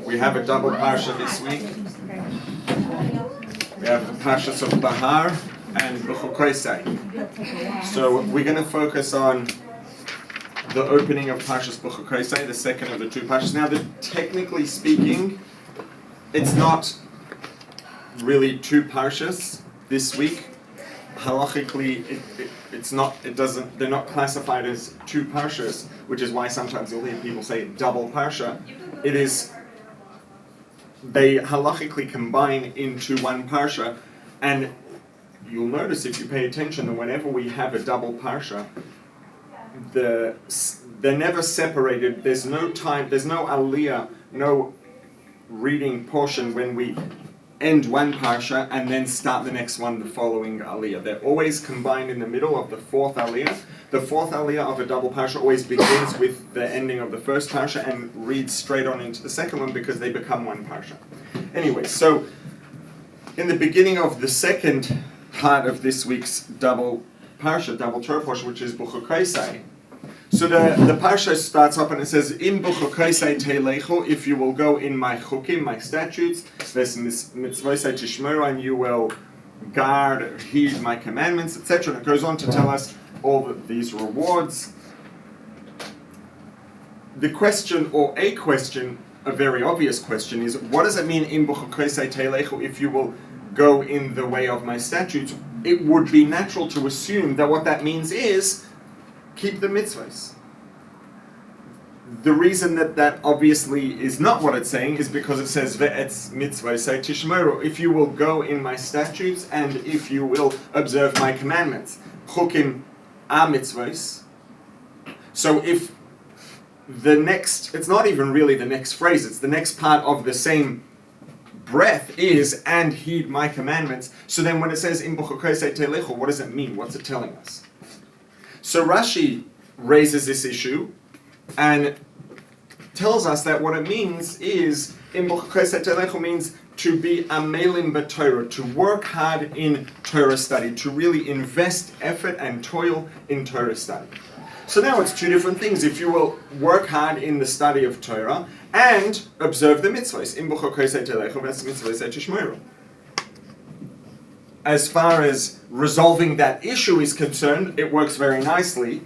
We have a double parsha this week. We have the parshas of Bahar and B'chukoisai. So we're going to focus on the opening of parshas B'chukoisai, the second of the two parshas. Now, technically speaking, it's not really two parshas this week. Halachically, they're not classified as two parshas, which is why sometimes you'll hear people say double parsha. They halachically combine into one parsha, and you'll notice if you pay attention that whenever we have a double parsha, they're never separated. There's no time, there's no aliyah, no reading portion when we end one parsha and then start the next one the following aliyah. They're always combined in the middle of the fourth aliyah. The fourth aliyah of a double parsha always begins with the ending of the first parsha and reads straight on into the second one because they become one parsha. Anyway, so in the beginning of the second part of this week's double parsha, double Torah portion, which is B'chukoisai, so the parsha starts up and it says, "Im b'chukoisai teilechu," if you will go in my chukim, my statutes, ves mitzvosai tishmeru, and you will guard or heed my commandments, etc. And it goes on to tell us all of these rewards. The question, or a question, a very obvious question, is what does it mean, "Im b'chukoisai teilechu," if you will go in the way of my statutes? It would be natural to assume that what that means is keep the mitzvahs. The reason that obviously is not what it's saying is because it says ve'etz mitzvosai tishmeru, if you will go in my statutes and if you will observe my commandments. Chukim are mitzvahs. So if the next, it's not even really the next phrase, it's the next part of the same breath is, and heed my commandments. So then when it says im b'chukoisai teilechu, what does it mean? What's it telling us? So Rashi raises this issue and tells us that what it means is, im b'chukoisai teilechu means to be amelim b'Torah, to work hard in Torah study, to really invest effort and toil in Torah study. So now it's two different things. If you will work hard in the study of Torah and observe the mitzvahs, im b'chukoisai teilechu ves mitzvosai tishmeru. As far as resolving that issue is concerned, it works very nicely.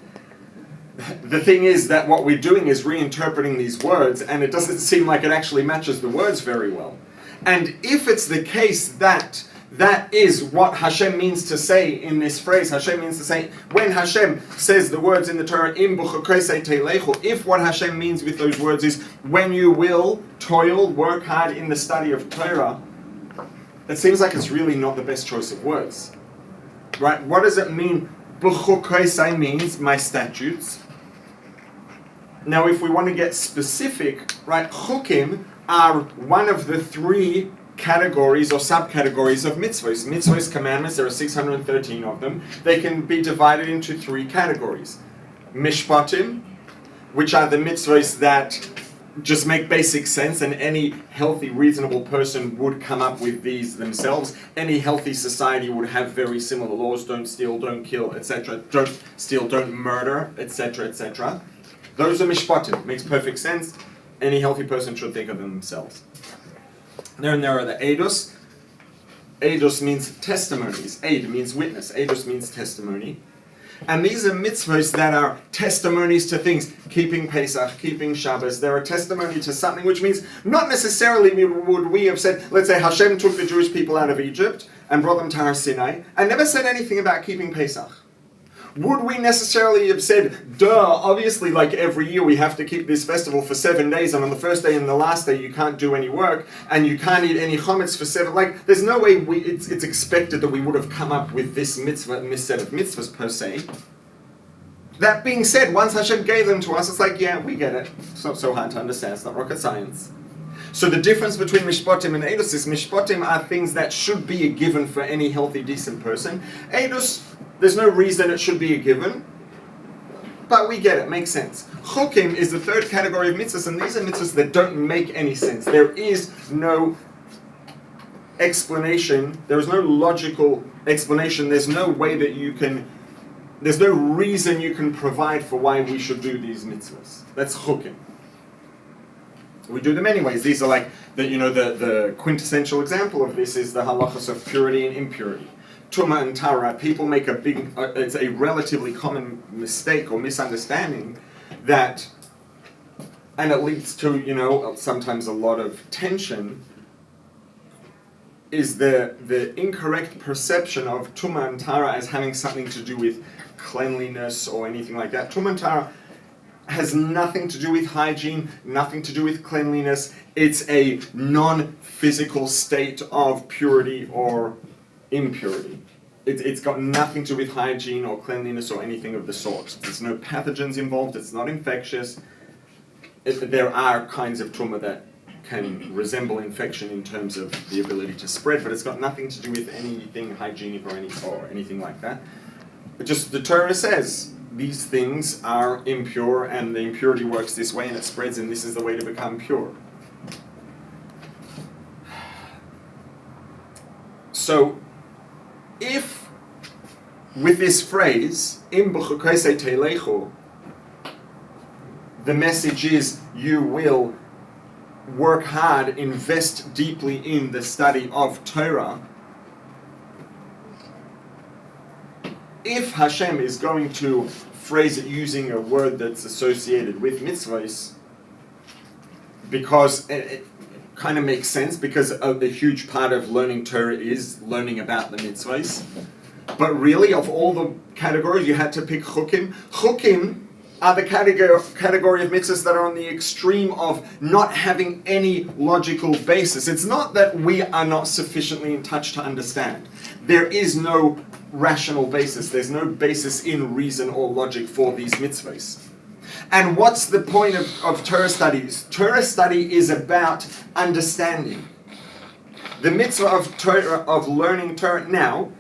The thing is that what we're doing is reinterpreting these words, and it doesn't seem like it actually matches the words very well. And if it's the case that that is what Hashem means to say in this phrase, Hashem means to say, when Hashem says the words in the Torah, im b'chukoisai teilechu, if what Hashem means with those words is, when you will toil, work hard in the study of Torah, it seems like it's really not the best choice of words. Right? What does it mean? B'chukoisai means my statutes. Now if we want to get specific, right, chukim are one of the three categories or subcategories of mitzvahs. Mitzvahs, commandments, there are 613 of them. They can be divided into three categories. Mishpatim, which are the mitzvahs that just make basic sense, and any healthy, reasonable person would come up with these themselves. Any healthy society would have very similar laws: don't steal, don't kill, etc. Don't steal, don't murder, etc., etc. Those are mishpatim. Makes perfect sense. Any healthy person should think of them themselves. Then there are the eidos. Eidos means testimonies. Eid means witness. Eidos means testimony. And these are mitzvahs that are testimonies to things. Keeping Pesach, keeping Shabbos. They're a testimony to something, which means not necessarily would we have said, let's say Hashem took the Jewish people out of Egypt and brought them to Har Sinai and never said anything about keeping Pesach. Would we necessarily have said, duh, obviously like every year we have to keep this festival for 7 days, and on the first day and the last day you can't do any work, and you can't eat any chametz for 7, like there's no way it's expected that we would have come up with this mitzvah and this set of mitzvahs per se. That being said, once Hashem gave them to us, it's like, yeah, we get it. It's not so hard to understand, it's not rocket science. So the difference between mishpatim and eidos is mishpatim are things that should be a given for any healthy, decent person. Eidos, there's no reason it should be a given, but we get it, makes sense. Chukim is the third category of mitzvahs, and these are mitzvahs that don't make any sense. There is no explanation, there is no logical explanation, there's no way that you can, there's no reason you can provide for why we should do these mitzvahs. That's chukim. We do them anyways. These are like the quintessential example of this is the halachas of purity and impurity. Tuma and Tara, people make it's a relatively common mistake or misunderstanding that, and it leads to, sometimes a lot of tension, is the incorrect perception of Tuma and Tara as having something to do with cleanliness or anything like that. Tuma and Tara has nothing to do with hygiene, nothing to do with cleanliness. It's a non-physical state of purity or impurity. It's got nothing to do with hygiene or cleanliness or anything of the sort. There's no pathogens involved, it's not infectious. There are kinds of tumah that can resemble infection in terms of the ability to spread, but it's got nothing to do with anything hygienic or anything like that. But just the Torah says these things are impure and the impurity works this way and it spreads and this is the way to become pure. So, if with this phrase, Im b'chukosei teilechu, the message is you will work hard, invest deeply in the study of Torah, if Hashem is going to phrase it using a word that's associated with mitzvahs, because it kind of makes sense, because of the huge part of learning Torah is learning about the mitzvahs. But really, of all the categories, you had to pick chukim. Chukim are the category of mitzvahs that are on the extreme of not having any logical basis. It's not that we are not sufficiently in touch to understand. There is no rational basis. There's no basis in reason or logic for these mitzvahs. And what's the point of Torah studies? Torah study is about understanding. The mitzvah of Torah, of learning Torah now,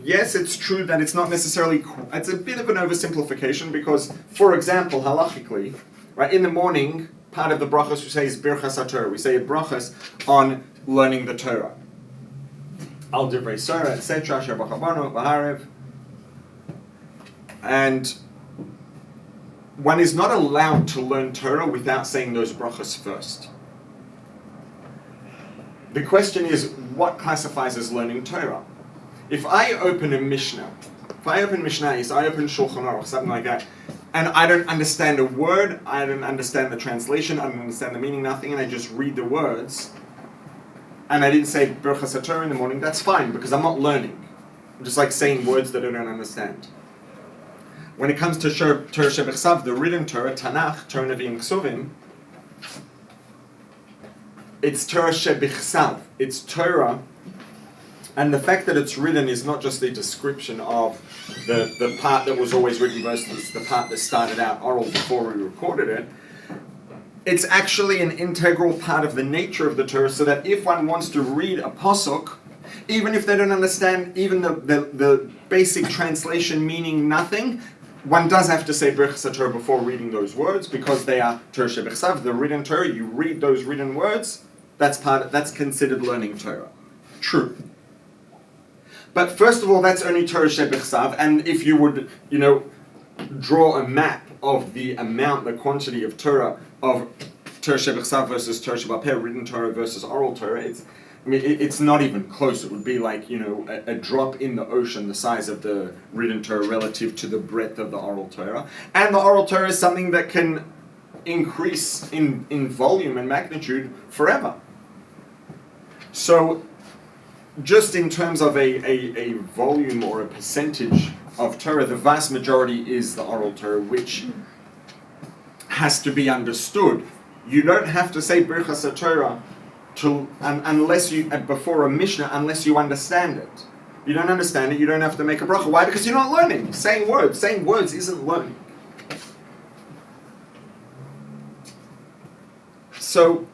yes, it's true that it's not necessarily, it's a bit of an oversimplification because, for example, halachically, right, in the morning, part of the brachas we say is birchas HaTorah. We say a brachas on learning the Torah. Al divrei Torah, etc., asher b'chabanu, b'harev. And one is not allowed to learn Torah without saying those brachas first. The question is, what classifies as learning Torah? If I open a Mishnah, I open Shulchan Aruch, something like that, and I don't understand a word, I don't understand the translation, I don't understand the meaning, nothing, and I just read the words, and I didn't say Birchas HaTorah in the morning, that's fine, because I'm not learning. I'm just like saying words that I don't understand. When it comes to Torah Shebechsav, the written Torah, Tanakh, Torah Nevi'im Ksuvim, it's Torah Shebechsav, it's Torah. And the fact that it's written is not just a description of the part that was always written versus the part that started out oral before we recorded it. It's actually an integral part of the nature of the Torah, so that if one wants to read a pasuk, even if they don't understand even the basic translation meaning nothing, one does have to say Birchas HaTorah before reading those words, because they are Torah Shebechsav, the written Torah. You read those written words, that's considered learning Torah. True. But first of all, that's only Torah Shebechsav, and if you would, draw a map of the amount, the quantity of Torah Shebechsav versus Torah Sheba'al Peh, written Torah versus oral Torah, it's not even close. It would be like, a drop in the ocean, the size of the written Torah relative to the breadth of the oral Torah. And the oral Torah is something that can increase in volume and magnitude forever. So, just in terms of a volume or a percentage of Torah, the vast majority is the oral Torah, which has to be understood. You don't have to say Birchas HaTorah unless you, before a Mishnah, unless you understand it. You don't understand it, you don't have to make a bracha. Why? Because you're not learning. Saying words isn't learning. So,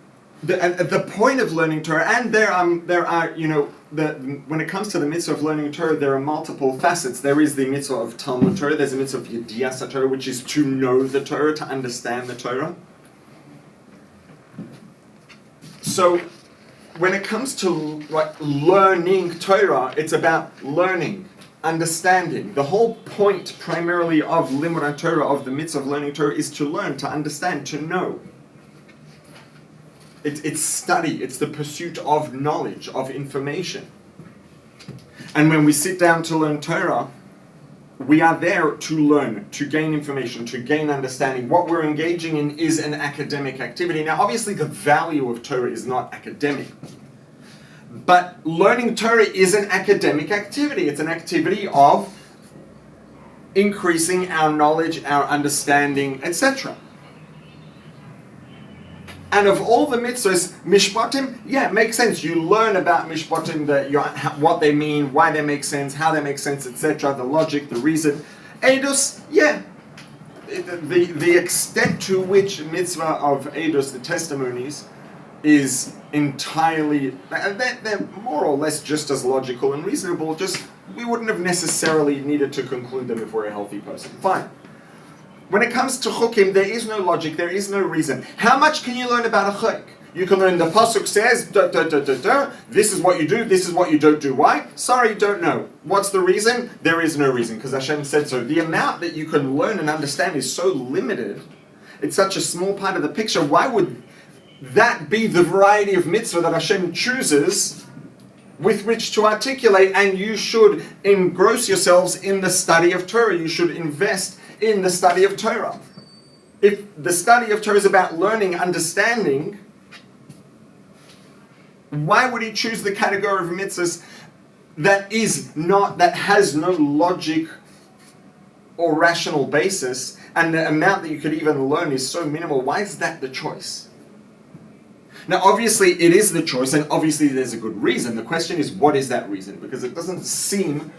the point of learning Torah, and there are when it comes to the mitzvah of learning Torah, there are multiple facets. There is the mitzvah of Talmud Torah, there's the mitzvah of Yedias Torah, which is to know the Torah, to understand the Torah. So, when it comes to learning Torah, it's about learning, understanding. The whole point primarily of Limud Torah, of the mitzvah of learning Torah, is to learn, to understand, to know. It's study, it's the pursuit of knowledge, of information. And when we sit down to learn Torah, we are there to learn, to gain information, to gain understanding. What we're engaging in is an academic activity. Now, obviously, the value of Torah is not academic. But learning Torah is an academic activity. It's an activity of increasing our knowledge, our understanding, etc. And of all the mitzvahs, mishpatim, yeah, it makes sense. You learn about mishpatim, what they mean, why they make sense, how they make sense, etc., the logic, the reason. Eidos, yeah. The extent to which mitzvah of eidos, the testimonies, is entirely, they're more or less just as logical and reasonable, just we wouldn't have necessarily needed to conclude them if we're a healthy person. Fine. When it comes to chukim, there is no logic, there is no reason. How much can you learn about a chuk? You can learn the pasuk says, this is what you do, this is what you don't do. Why? Sorry, don't know. What's the reason? There is no reason, because Hashem said so. The amount that you can learn and understand is so limited. It's such a small part of the picture. Why would that be the variety of mitzvah that Hashem chooses with which to articulate? And you should engross yourselves in the study of Torah. You should invest in the study of Torah. If the study of Torah is about learning, understanding, why would he choose the category of mitzvahs that has no logic or rational basis, and the amount that you could even learn is so minimal? Why is that the choice? Now, obviously, it is the choice, and obviously there's a good reason. The question is, what is that reason? Because it doesn't seem,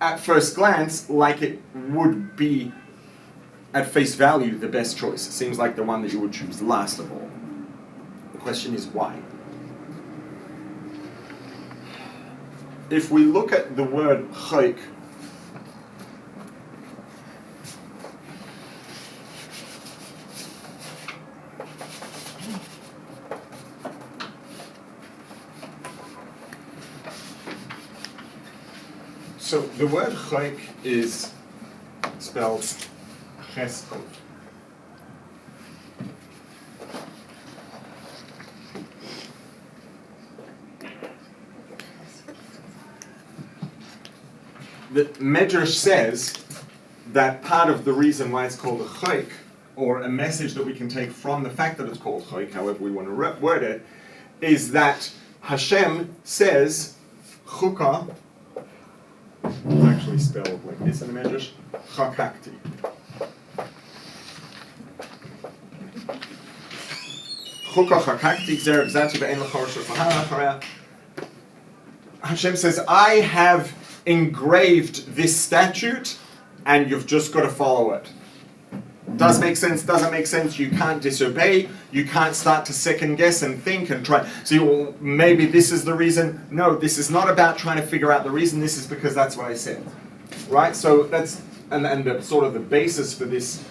at first glance, like it would be, at face value, the best choice. It seems like the one that you would choose last of all. The question is, why? If we look at the word chayk, so the word chayk is spelled cheskot. The Medrash says that part of the reason why it's called a chayk, or a message that we can take from the fact that it's called chayk, however we want to word it, is that Hashem says chukah, it's actually spelled like this in the Medrash, chakakti. Chukah chakakti gzer gzati ve'en l'chor shulchan aruch. Hashem says, I have engraved this statute, and you've just got to follow it. Does make sense, doesn't make sense, you can't disobey, you can't start to second guess and think and try. So well, maybe this is the reason. No, this is not about trying to figure out the reason, this is because that's what I said. Right? So that's, and the sort of the basis for this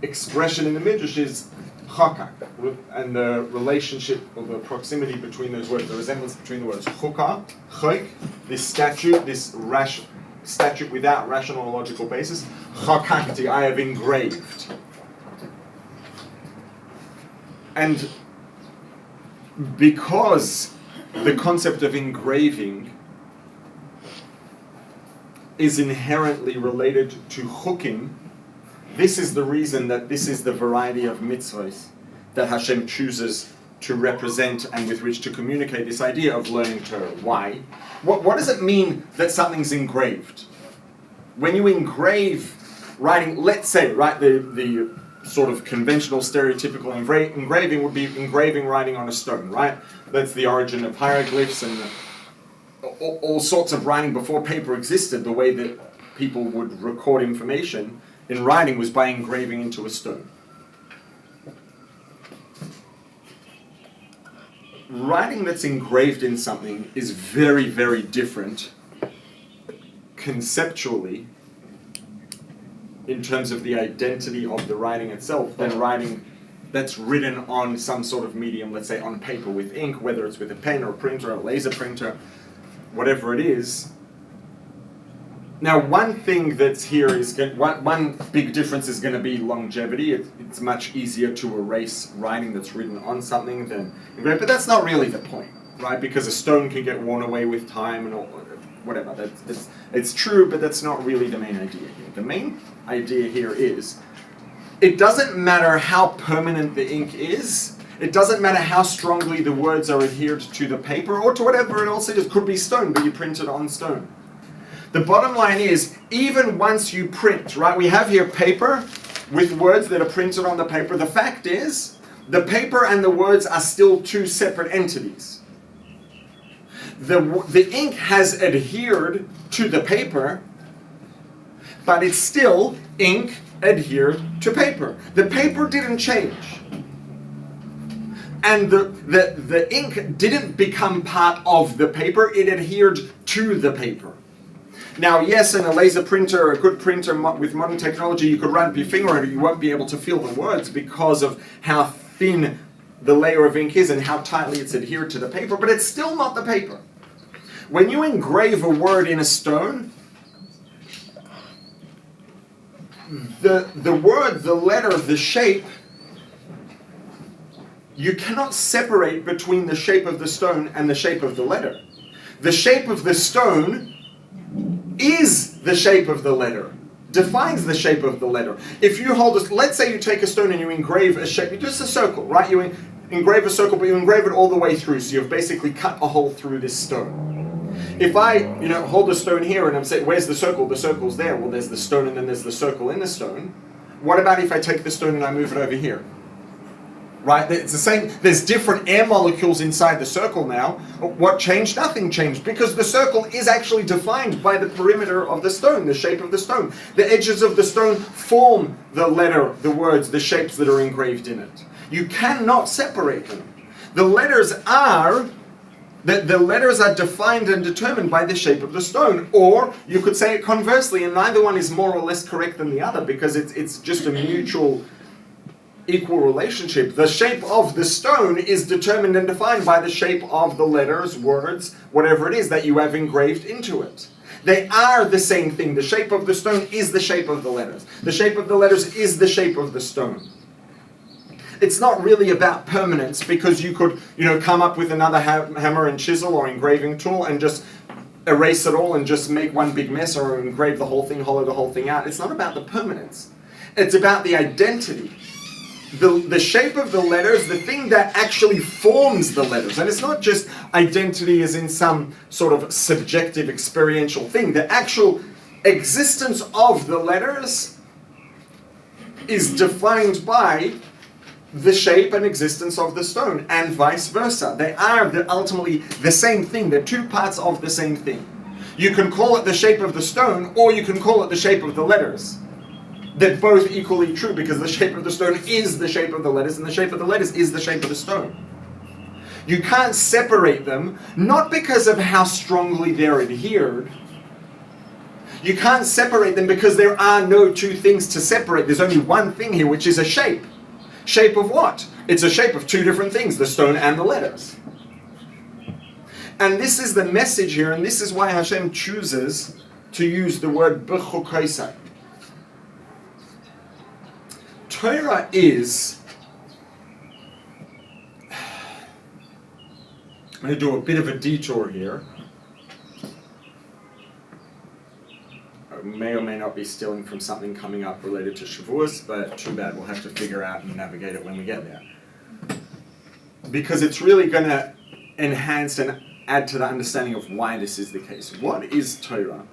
expression in the Midrash is chakak, and the relationship or the proximity between those words, the resemblance between the words chukah, chayk, this statute, this statute without rational or logical basis, chakakti, I have engraved. And because the concept of engraving is inherently related to chukim, this is the reason that this is the variety of mitzvahs that Hashem chooses to represent and with which to communicate this idea of learning Torah. Why? What does it mean that something's engraved? When you engrave writing, let's say, right, the sort of conventional, stereotypical engraving would be engraving writing on a stone, right? That's the origin of hieroglyphs and all sorts of writing before paper existed. The way that people would record information in writing was by engraving into a stone. Writing that's engraved in something is very, very different conceptually in terms of the identity of the writing itself than writing that's written on some sort of medium, let's say on paper with ink, whether it's with a pen or a printer or a laser printer, whatever it is. Now, one thing that's here is one big difference is going to be longevity. It's much easier to erase writing that's written on something than engrave, but that's not really the point, right? Because a stone can get worn away with time and all, whatever. It's true, but that's not really the main idea here. The main idea here is it doesn't matter how permanent the ink is. It doesn't matter how strongly the words are adhered to the paper or to whatever it also is. It could be stone, but you print it on stone. The bottom line is, even once you print, right, we have here paper with words that are printed on the paper. The fact is, the paper and the words are still two separate entities. The ink has adhered to the paper, but it's still ink adhered to paper. The paper didn't change. And the ink didn't become part of the paper, it adhered to the paper. Now, yes, in a laser printer, a good printer with modern technology, you could run your finger on it, you won't be able to feel the words because of how thin the layer of ink is and how tightly it's adhered to the paper, but it's still not the paper. When you engrave a word in a stone, the word, the letter, the shape, you cannot separate between the shape of the stone and the shape of the letter. The shape of the stone is the shape of the letter, defines the shape of the letter. If you hold a, let's say you take a stone and you engrave a shape, just a circle, right? You engrave a circle, but you engrave it all the way through, so you've basically cut a hole through this stone. If I, hold a stone here and I'm saying, where's the circle? The circle's there. Well, there's the stone and then there's the circle in the stone. What about if I take the stone and I move it over here? Right, it's the same, there's different air molecules inside the circle now. What changed? Nothing changed, because the circle is actually defined by the perimeter of the stone, the shape of the stone. The edges of the stone form the letter, the words, the shapes that are engraved in it. You cannot separate them. The letters are defined and determined by the shape of the stone. Or you could say it conversely, and neither one is more or less correct than the other, because it's just a mutual equal relationship. The shape of the stone is determined and defined by the shape of the letters, words, whatever it is that you have engraved into it. They are the same thing. The shape of the stone is the shape of the letters. The shape of the letters is the shape of the stone. It's not really about permanence, because you could, come up with another hammer and chisel or engraving tool and just erase it all and just make one big mess, or engrave the whole thing, hollow the whole thing out. It's not about the permanence. It's about the identity. The shape of the letters, the thing that actually forms the letters. And it's not just identity as in some sort of subjective experiential thing. The actual existence of the letters is defined by the shape and existence of the stone, and vice versa. They are ultimately the same thing. They're two parts of the same thing. You can call it the shape of the stone, or you can call it the shape of the letters. They're both equally true, because the shape of the stone is the shape of the letters, and the shape of the letters is the shape of the stone. You can't separate them, not because of how strongly they're adhered. You can't separate them because there are no two things to separate. There's only one thing here, which is a shape. Shape of what? It's a shape of two different things, the stone and the letters. And this is the message here, and this is why Hashem chooses to use the word b'chukaisai. Torah is, I'm going to do a bit of a detour here. I may or may not be stealing from something coming up related to Shavuos, but too bad, we'll have to figure out and navigate it when we get there. Because it's really going to enhance and add to the understanding of why this is the case. What is Torah?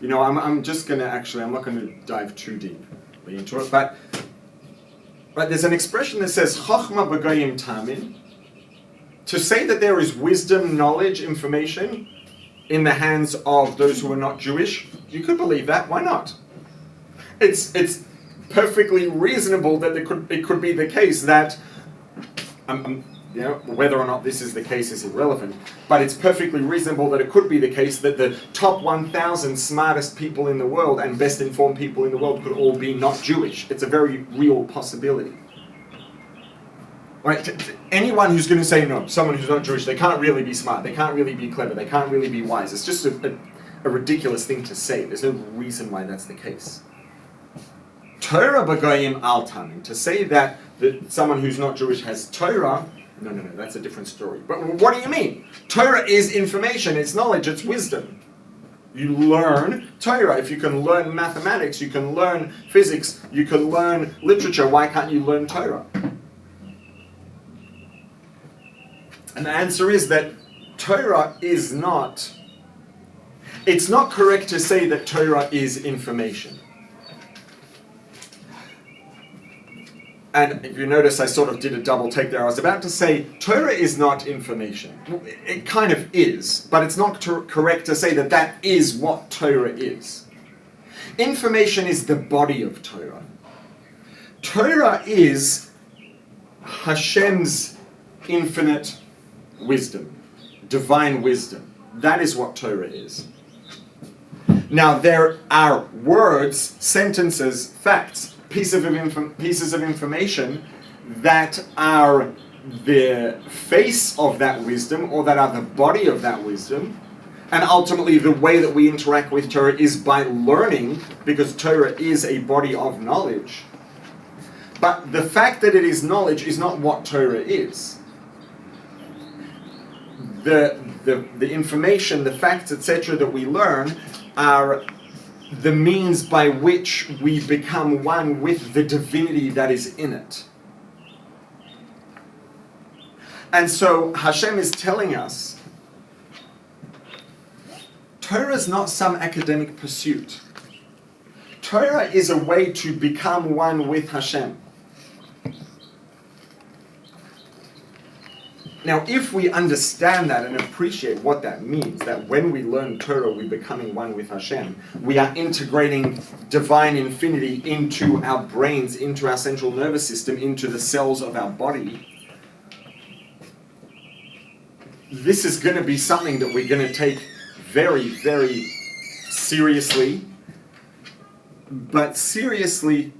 I'm just going to I'm not going to dive too deeply into it, but there's an expression that says, Chochma b'goyim tamin, to say that there is wisdom, knowledge, information in the hands of those who are not Jewish. You could believe that, why not? It's perfectly reasonable that it could be the case that, whether or not this is the case is irrelevant, but it's perfectly reasonable that it could be the case that the top 1,000 smartest people in the world and best informed people in the world could all be not Jewish. It's a very real possibility. Right? Anyone who's going to say no, someone who's not Jewish, they can't really be smart, they can't really be clever, they can't really be wise. It's just a ridiculous thing to say. There's no reason why that's the case. Torah b'goyim al tamim. To say that someone who's not Jewish has Torah, no, that's a different story. But what do you mean? Torah is information, it's knowledge, it's wisdom. You learn Torah. If you can learn mathematics, you can learn physics, you can learn literature, why can't you learn Torah? And the answer is that Torah is not, it's not correct to say that Torah is information. And if you notice, I sort of did a double take there. I was about to say, Torah is not information. It kind of is, but it's not correct to say that that is what Torah is. Information is the body of Torah. Torah is Hashem's infinite wisdom, divine wisdom. That is what Torah is. Now, there are words, sentences, facts, pieces of information that are the face of that wisdom, or that are the body of that wisdom, and ultimately the way that we interact with Torah is by learning, because Torah is a body of knowledge. But the fact that it is knowledge is not what Torah is. The information, the facts, etc. that we learn are the means by which we become one with the divinity that is in it. And so Hashem is telling us, Torah is not some academic pursuit. Torah is a way to become one with Hashem. Now, if we understand that and appreciate what that means, that when we learn Torah, we're becoming one with Hashem, we are integrating divine infinity into our brains, into our central nervous system, into the cells of our body, this is going to be something that we're going to take very, very seriously. But seriously,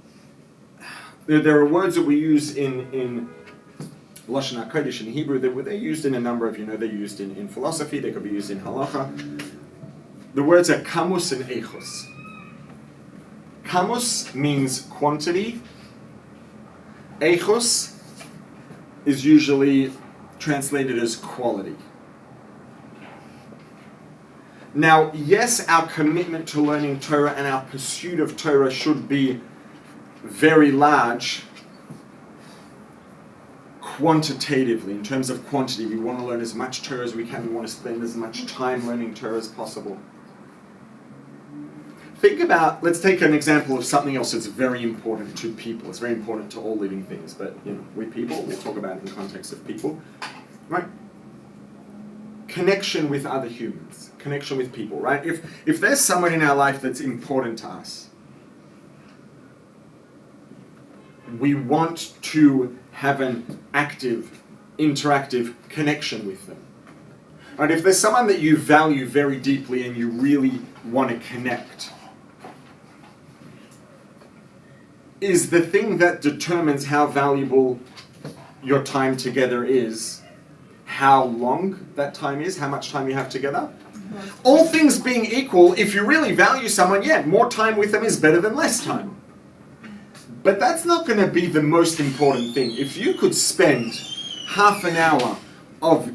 there are words that we use in Lashon HaKodesh in Hebrew that they're used in a number of, they're used in philosophy, they could be used in halacha. The words are kamus and echos. Kamus means quantity. Echos is usually translated as quality. Now, yes, our commitment to learning Torah and our pursuit of Torah should be very large quantitatively, in terms of quantity. We want to learn as much Torah as we can. We want to spend as much time learning Torah as possible. Think about, let's take an example of something else that's very important to people. It's very important to all living things, but we're people. We'll talk about it in the context of people. Right? Connection with other humans. Connection with people, right? If there's someone in our life that's important to us, we want to have an active, interactive connection with them. Right? If there's someone that you value very deeply and you really want to connect, is the thing that determines how valuable your time together is how long that time is, how much time you have together? All things being equal, if you really value someone, more time with them is better than less time. But that's not going to be the most important thing. If you could spend half an hour of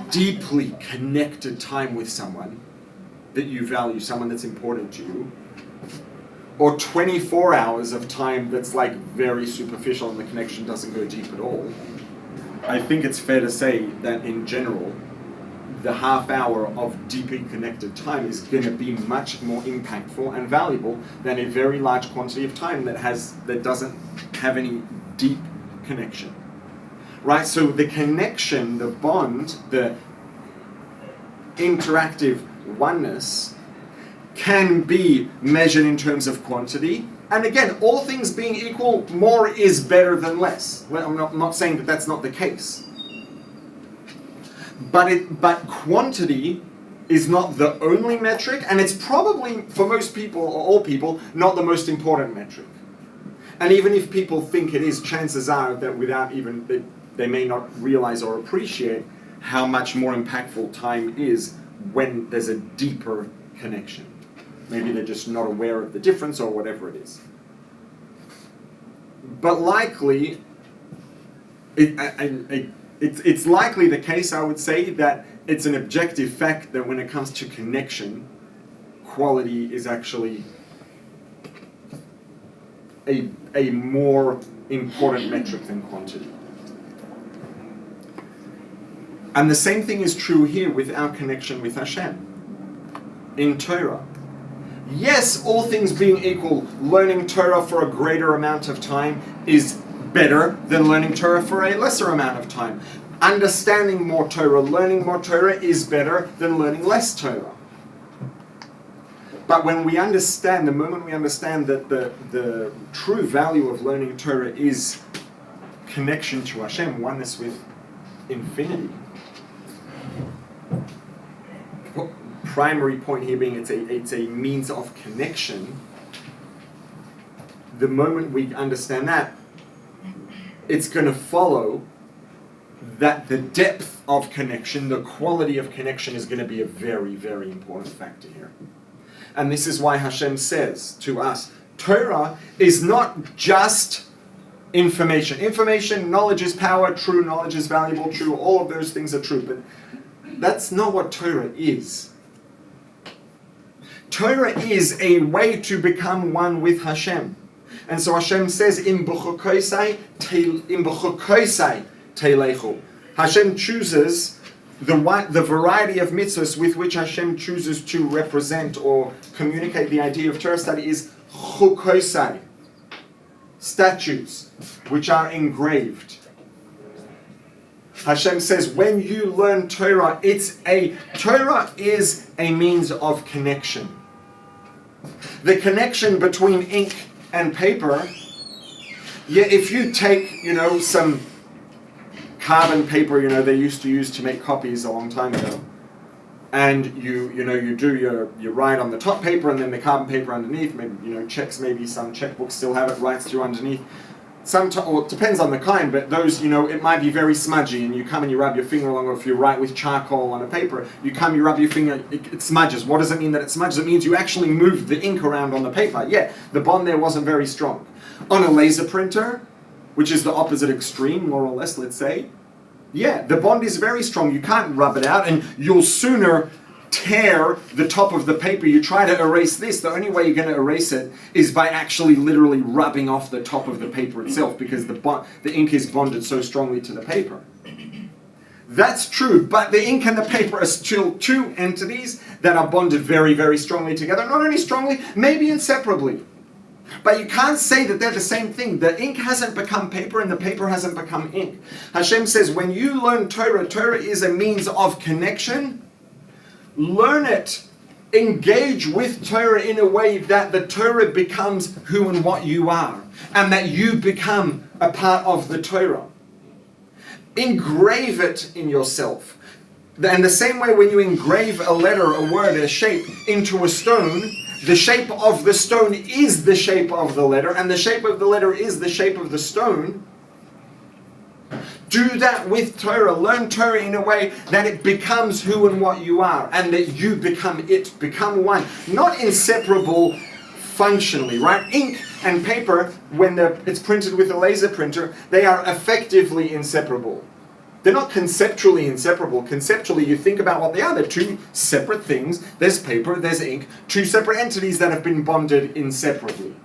deeply connected time with someone that you value, someone that's important to you, or 24 hours of time that's like very superficial and the connection doesn't go deep at all, I think it's fair to say that in general, the half hour of deeply connected time is going to be much more impactful and valuable than a very large quantity of time that doesn't have any deep connection. Right? So the connection, the bond, the interactive oneness can be measured in terms of quantity. And again, all things being equal, more is better than less. Well, I'm not saying that that's not the case. But quantity is not the only metric, and it's probably, for most people, or all people, not the most important metric. And even if people think it is, chances are that without even, they may not realize or appreciate how much more impactful time is when there's a deeper connection. Maybe they're just not aware of the difference or whatever it is. But likely, it's likely the case, I would say, that it's an objective fact that when it comes to connection, quality is actually a more important metric than quantity. And the same thing is true here with our connection with Hashem in Torah. Yes, all things being equal, learning Torah for a greater amount of time is better than learning Torah for a lesser amount of time. Understanding more Torah, learning more Torah is better than learning less Torah. But when we understand, the moment we understand that the true value of learning Torah is connection to Hashem, oneness with infinity. Primary point here being it's a means of connection. The moment we understand that, it's going to follow that the depth of connection, the quality of connection is going to be a very, very important factor here. And this is why Hashem says to us, Torah is not just information. Information, knowledge is power, true, knowledge is valuable, true, all of those things are true, but that's not what Torah is. Torah is a way to become one with Hashem. And so Hashem says, Im b'chukoisai teilechu. Hashem chooses the variety of mitzvahs with which Hashem chooses to represent or communicate the idea of Torah study is chukoisai, statutes, which are engraved. Hashem says, when you learn Torah, Torah is a means of connection. The connection between ink and paper, if you take, some carbon paper, they used to use to make copies a long time ago, and you write on the top paper and then the carbon paper underneath, maybe, checks, maybe some checkbooks still have it, writes through underneath. It depends on the kind, but those, it might be very smudgy, and you come and you rub your finger along, or if you write with charcoal on a paper, you rub your finger, it smudges. What does it mean that it smudges? It means you actually moved the ink around on the paper. Yeah, the bond there wasn't very strong. On a laser printer, which is the opposite extreme, more or less, let's say, yeah, the bond is very strong. You can't rub it out, and you'll sooner tear the top of the paper. You try to erase this, the only way you're going to erase it is by actually literally rubbing off the top of the paper itself, because the ink is bonded so strongly to the paper. That's true, but the ink and the paper are still two entities that are bonded very, very strongly together. Not only strongly, maybe inseparably. But you can't say that they're the same thing. The ink hasn't become paper and the paper hasn't become ink. Hashem says, when you learn Torah, Torah is a means of connection. Learn it. Engage with Torah in a way that the Torah becomes who and what you are, and that you become a part of the Torah. Engrave it in yourself. And the same way when you engrave a letter, a word, a shape into a stone, the shape of the stone is the shape of the letter, and the shape of the letter is the shape of the stone. Do that with Torah. Learn Torah in a way that it becomes who and what you are, and that you become it, become one. Not inseparable functionally, right? Ink and paper, when it's printed with a laser printer, they are effectively inseparable. They're not conceptually inseparable. Conceptually, you think about what they are. They're two separate things. There's paper, there's ink, two separate entities that have been bonded inseparably.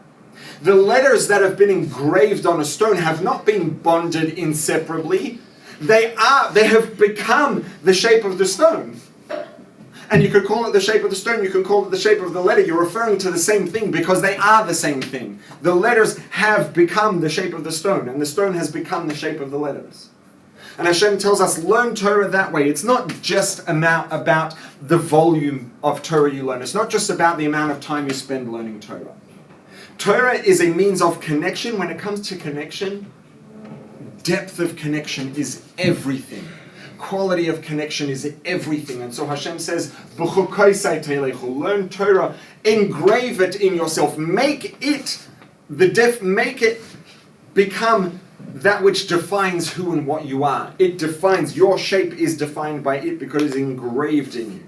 The letters that have been engraved on a stone have not been bonded inseparably. They have become the shape of the stone. And you could call it the shape of the stone, you can call it the shape of the letter. You're referring to the same thing because they are the same thing. The letters have become the shape of the stone, and the stone has become the shape of the letters. And Hashem tells us, learn Torah that way. It's not just about the volume of Torah you learn. It's not just about the amount of time you spend learning Torah. Torah is a means of connection. When it comes to connection, depth of connection is everything. Quality of connection is everything. And so Hashem says, learn Torah, engrave it in yourself, make it become that which defines who and what you are. It defines, your shape is defined by it because it's engraved in you.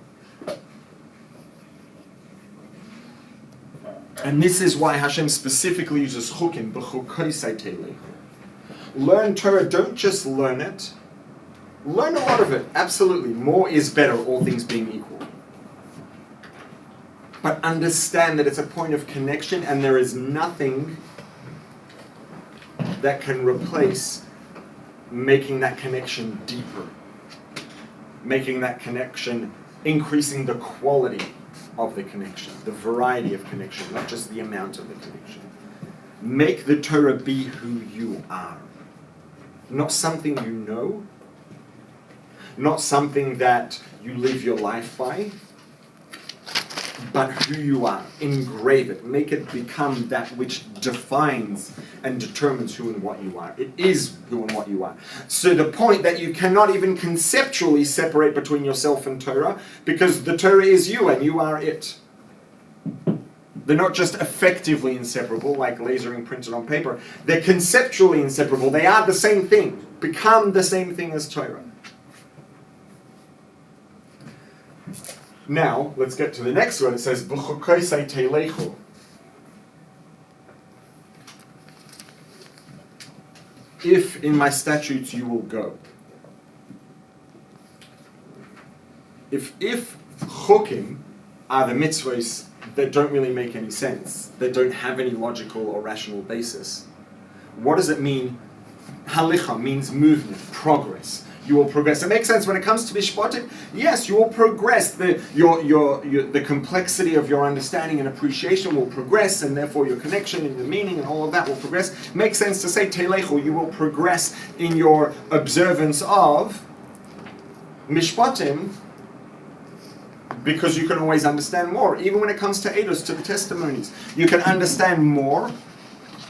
And this is why Hashem specifically uses chukim, b'chukoisai teilechu. Learn Torah, don't just learn it. Learn a lot of it, absolutely. More is better, all things being equal. But understand that it's a point of connection and there is nothing that can replace making that connection deeper. Making that connection, increasing the quality of the connection, the variety of connection, not just the amount of the connection. Make the Torah be who you are. Not something you know, not something that you live your life by, but who you are. Engrave it. Make it become that which defines and determines who and what you are. It is who and what you are. So the point that you cannot even conceptually separate between yourself and Torah, because the Torah is you and you are it. They're not just effectively inseparable, like lasering printed on paper. They're conceptually inseparable. They are the same thing. Become the same thing as Torah. Now, let's get to the next one. It says, B'chukoisai teilechu. If in my statutes you will go. If chukim are the mitzvahs that don't really make any sense, that don't have any logical or rational basis, what does it mean? Halicha means movement, progress. You will progress. It makes sense when it comes to mishpatim. Yes, you will progress. The complexity of your understanding and appreciation will progress, and therefore your connection and the meaning and all of that will progress. Makes sense to say teilechu. You will progress in your observance of mishpatim, because you can always understand more. Even when it comes to edus, to the testimonies, you can understand more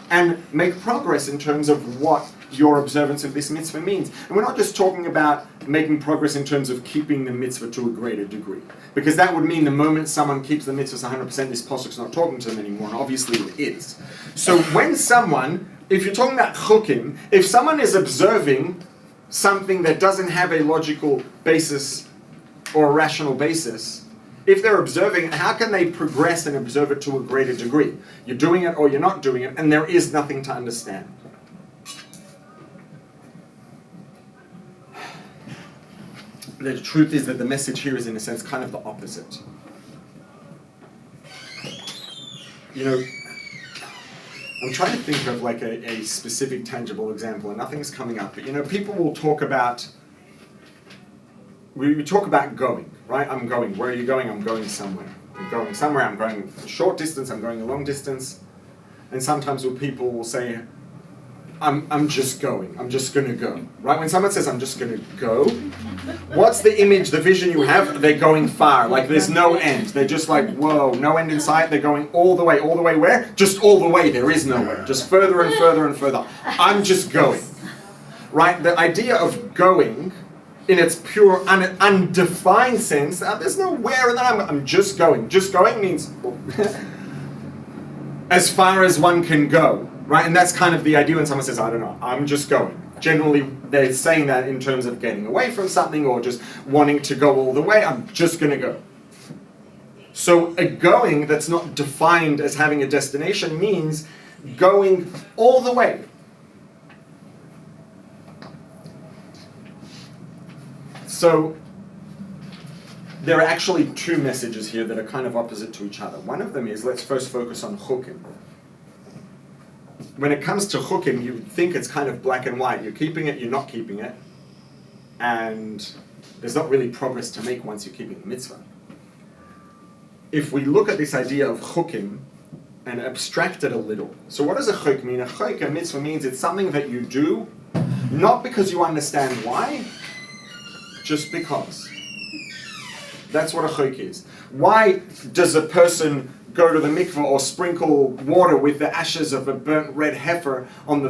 and make progress in terms of what your observance of this mitzvah means. And we're not just talking about making progress in terms of keeping the mitzvah to a greater degree. Because that would mean the moment someone keeps the mitzvahs 100%, this posuk's not talking to them anymore, and obviously it is. So when someone, if you're talking about chukim, if someone is observing something that doesn't have a logical basis or a rational basis, if they're observing, how can they progress and observe it to a greater degree? You're doing it or you're not doing it, and there is nothing to understand. The truth is that the message here is, in a sense, kind of the opposite. You know, I'm trying to think of like a specific tangible example, and nothing's coming up. But you know, people will talk about, we talk about going, right? I'm going. Where are you going? I'm going somewhere. I'm going somewhere. I'm going a short distance. I'm going a long distance. And sometimes people will say, I'm just going. I'm just going to go. Right? When someone says, I'm just going to go, what's the image, the vision you have? They're going far. Like there's no end. They're just like, whoa, no end in sight. They're going all the way. All the way where? Just all the way. There is nowhere. Just further and further and further. I'm just going. Right? The idea of going in its pure, undefined sense, there's no where and then I'm just going. Just going means as far as one can go. Right, and that's kind of the idea when someone says, I don't know, I'm just going. Generally, they're saying that in terms of getting away from something or just wanting to go all the way. I'm just going to go. So a going that's not defined as having a destination means going all the way. So there are actually two messages here that are kind of opposite to each other. One of them is, let's first focus on chukim. When it comes to chukim, you think it's kind of black and white. You're keeping it, you're not keeping it. And there's not really progress to make once you're keeping the mitzvah. If we look at this idea of chukim and abstract it a little. So what does a chuk mean? A chuk, a mitzvah, means it's something that you do, not because you understand why, just because. That's what a chuk is. Why does a person go to the mikveh or sprinkle water with the ashes of a burnt red heifer on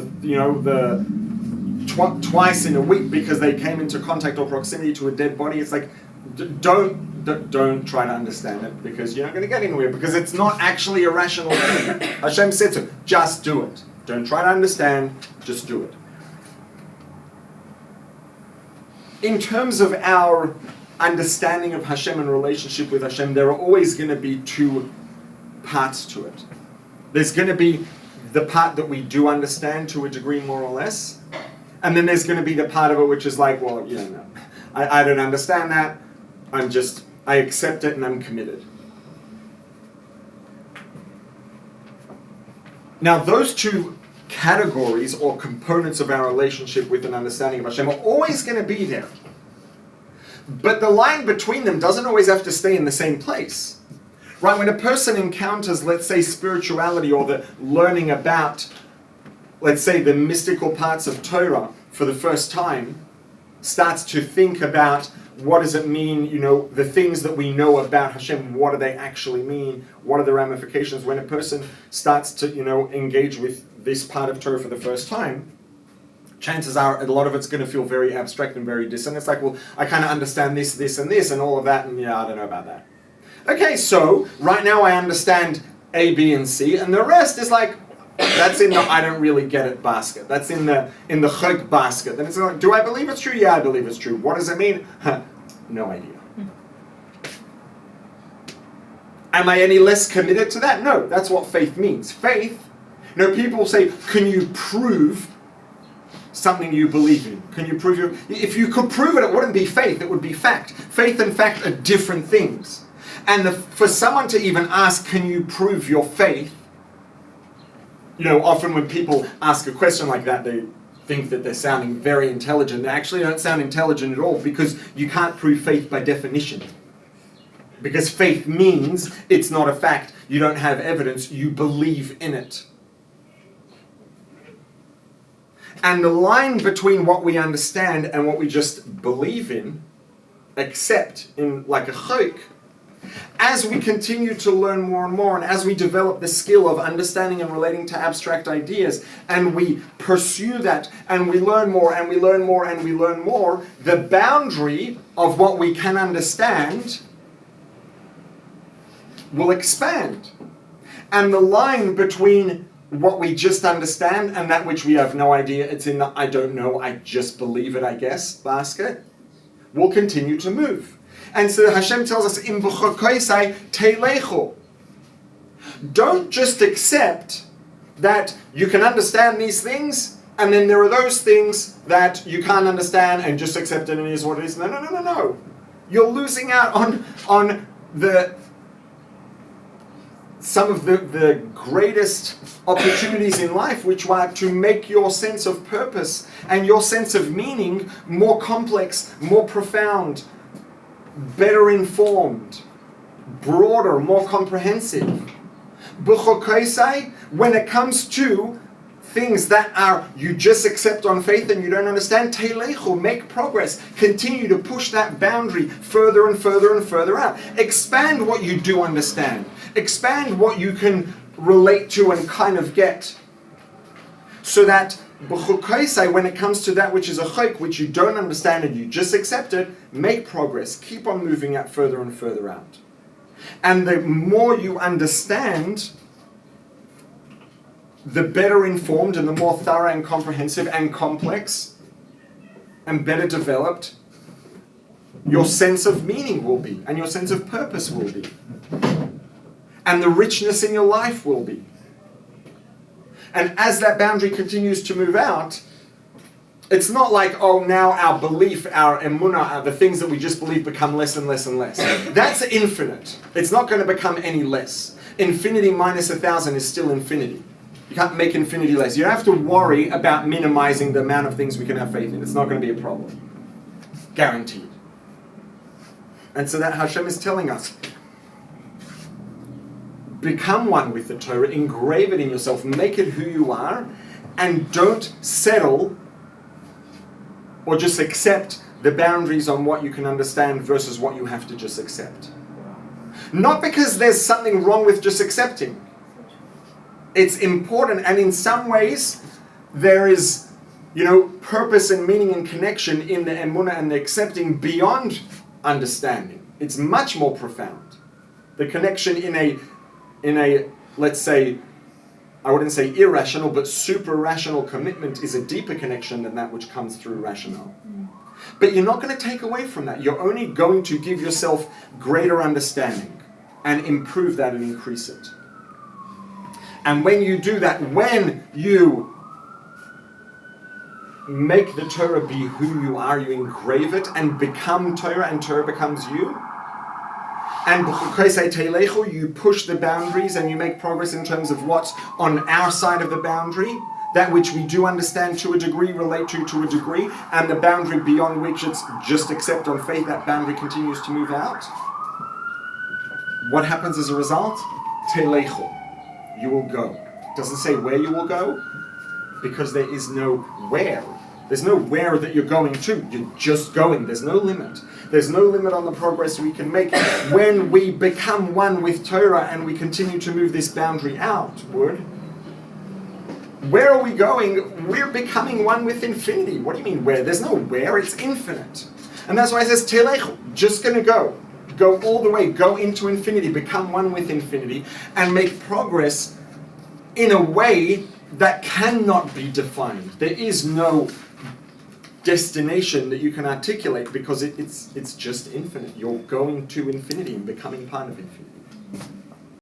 twice in a week because they came into contact or proximity to a dead body? It's like, don't try to understand it, because you're not going to get anywhere, because it's not actually a rational thing. Hashem said to just do it. Don't try to understand, just do it. in terms of our understanding of Hashem and relationship with Hashem, there are always going to be two parts to it. There's going to be the part that we do understand to a degree more or less, and then there's going to be the part of it which is like, well, no, I don't understand that, I accept it and I'm committed. Now those two categories or components of our relationship with an understanding of Hashem are always going to be there. But the line between them doesn't always have to stay in the same place. Right? When a person encounters, let's say, spirituality or the learning about, let's say, the mystical parts of Torah for the first time, starts to think about what does it mean, the things that we know about Hashem, what do they actually mean? What are the ramifications? When a person starts to, engage with this part of Torah for the first time, chances are a lot of it's going to feel very abstract and very distant. It's like, well, I kind of understand this, this, and this, and all of that, and I don't know about that. Okay, so right now I understand A, B, and C, and the rest is like, that's in the I don't really get it basket. That's in the chok basket. Then it's like, do I believe it's true? Yeah, I believe it's true. What does it mean? No idea. Am I any less committed to that? No, that's what faith means. Faith, people say, can you prove something you believe in? Can you prove if you could prove it, it wouldn't be faith, it would be fact. Faith and fact are different things. And for someone to even ask, can you prove your faith? Often when people ask a question like that, they think that they're sounding very intelligent. They actually don't sound intelligent at all, because you can't prove faith by definition. Because faith means it's not a fact. You don't have evidence, you believe in it. And the line between what we understand and what we just believe in, accept in like a chok, as we continue to learn more and more, and as we develop the skill of understanding and relating to abstract ideas, and we pursue that, and we learn more, and we learn more, and we learn more, the boundary of what we can understand will expand. And the line between what we just understand and that which we have no idea, it's in the I don't know, I just believe it, I guess, basket, will continue to move. And so Hashem tells us, "Im b'chokoisai teilechu." Don't just accept that you can understand these things, and then there are those things that you can't understand, and just accept it and it is what it is. No. You're losing out on some of the greatest opportunities in life, which are to make your sense of purpose and your sense of meaning more complex, more profound, better informed, broader, more comprehensive. B'chokoisai, when it comes to things that are you just accept on faith and you don't understand, teilechu, make progress. Continue to push that boundary further and further and further out. Expand what you do understand. Expand what you can relate to and kind of get. So that b'chokoisai, when it comes to that which is a chok, which you don't understand and you just accept it, make progress. Keep on moving out further and further out. And the more you understand, the better informed and the more thorough and comprehensive and complex and better developed your sense of meaning will be, and your sense of purpose will be, and the richness in your life will be. And as that boundary continues to move out, it's not like, oh, now our belief, our emunah, the things that we just believe become less and less and less. That's infinite. It's not going to become any less. Infinity minus 1,000 is still infinity. You can't make infinity less. You don't have to worry about minimizing the amount of things we can have faith in. It's not going to be a problem. Guaranteed. And so that Hashem is telling us, become one with the Torah, engrave it in yourself, make it who you are, and don't settle or just accept the boundaries on what you can understand versus what you have to just accept. Not because there's something wrong with just accepting. It's important, and in some ways there is, purpose and meaning and connection in the emunah and the accepting beyond understanding. It's much more profound. The connection in a, let's say, I wouldn't say irrational, but super rational commitment is a deeper connection than that which comes through rationale. But you're not going to take away from that. You're only going to give yourself greater understanding and improve that and increase it. And when you do that, when you make the Torah be who you are, you engrave it and become Torah, and Torah becomes you. And you push the boundaries and you make progress in terms of what's on our side of the boundary, that which we do understand to a degree, relate to a degree, and the boundary beyond which it's just accept on faith, that boundary continues to move out. What happens as a result? Telechu. You will go. It doesn't say where you will go, because there is no where. There's no where that you're going to. You're just going. There's no limit. There's no limit on the progress we can make when we become one with Torah and we continue to move this boundary outward. Where are we going? We're becoming one with infinity. What do you mean where? There's no where. It's infinite. And that's why it says Telechu. Just going to go. Go all the way. Go into infinity. Become one with infinity. And make progress in a way that cannot be defined. There is no destination that you can articulate, because it's just infinite. You're going to infinity and becoming part of infinity.